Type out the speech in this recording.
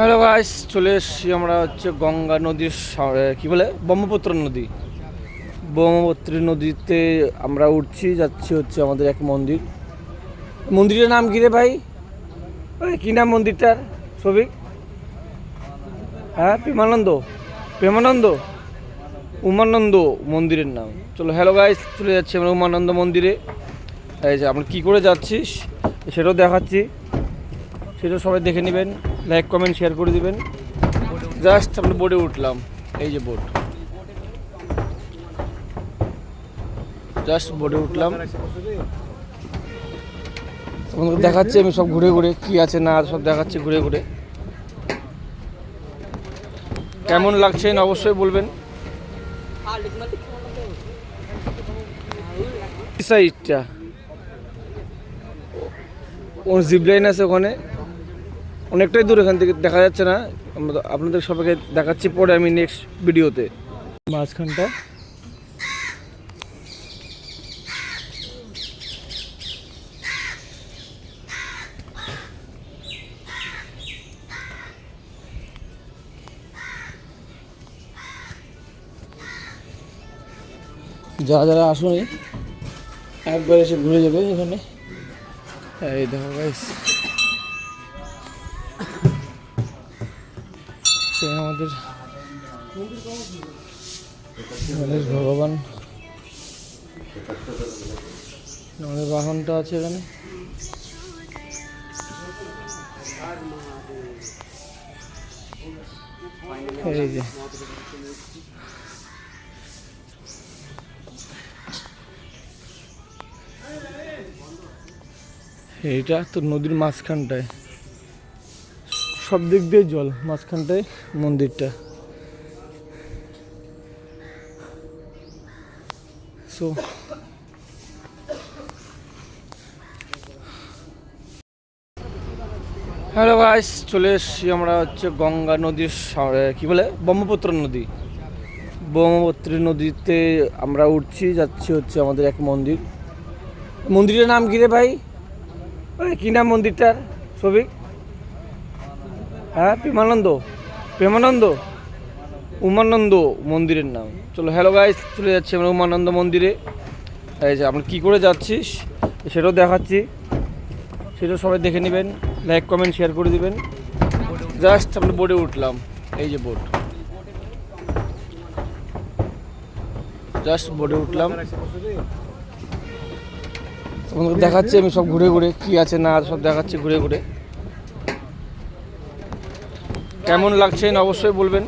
Hello guys, চলে এসেছি আমরা হচ্ছে গঙ্গা নদীর কি বলে ব্রহ্মপুত্র নদী। ব্রহ্মপুত্র নদীতে আমরা উঠছি, যাচ্ছি হচ্ছে আমাদের এক মন্দিরের নাম কি রে ভাই? ওই কী নাম মন্দিরটার? সবিক? হ্যাঁ, প্রেমানন্দ উমানন্দ মন্দিরের নাম। চলো, হ্যালো গাইস, চলে যাচ্ছি আমরা উমানন্দ মন্দিরে। এই যে আমরা কী করে যাচ্ছিস সেটাও দেখাচ্ছি, সেটাও সবাই দেখে নেবেন, লাইক কমেন্ট শেয়ার করে দিবেন। জাস্ট আমরা বোটে উঠলাম, এই যে বোট, জাস্ট বোটে উঠলাম। তোমাদের দেখাচ্ছি আমি সব ঘুরে ঘুরে, কি আছে না সব দেখাচ্ছি ঘুরে ঘুরে। কেমন লাগছে অবশ্যই বলবেন। সাইডটা ওর জিপ লাইন আছে ওখানে, অনেকটাই দূর, এখান থেকে দেখা যাচ্ছে না। আপনাদের সবাইকে দেখাচ্ছি পরে আমি নেক্সট ভিডিওতে। মাঝখানটা যারা আসুনি একবার এসে ঘুরে যাবে এখানে। এই দেখো গাইস, আমাদের গণেশ ভগবান, আমাদের বাহনটা আছে এখানে। এই যে এইটা তো নদীর মাঝখানটায়, সব দিক দিয়ে জল, মাঝখানটায় মন্দিরটা। সো হ্যালো গাইস, চলে এসেছি আমরা হচ্ছে গঙ্গা নদীর কি বলে ব্রহ্মপুত্র নদীতে আমরা উঠছি, যাচ্ছি হচ্ছে আমাদের এক মন্দিরের নাম কি রে ভাই? ওই কী নাম মন্দিরটার? সবিক? হ্যাঁ, প্রেমানন্দ উমানন্দ মন্দিরের নাম। চলো, হ্যালো গাইস, চলে যাচ্ছি আমরা উমানন্দ মন্দিরে। এই যে আমরা কী করে যাচ্ছিস সেটাও দেখাচ্ছি, সেটাও সবাই দেখে নেবেন, লাইক কমেন্ট শেয়ার করে দিবেন। জাস্ট আমরা বোটে উঠলাম, এই যে বোট, জাস্ট বোটে উঠলাম। তোমাদের দেখাচ্ছি আমি সব ঘুরে ঘুরে, কি আছে না সব দেখাচ্ছি ঘুরে ঘুরে। কেমন লাগছে অবশ্যই বলবেন।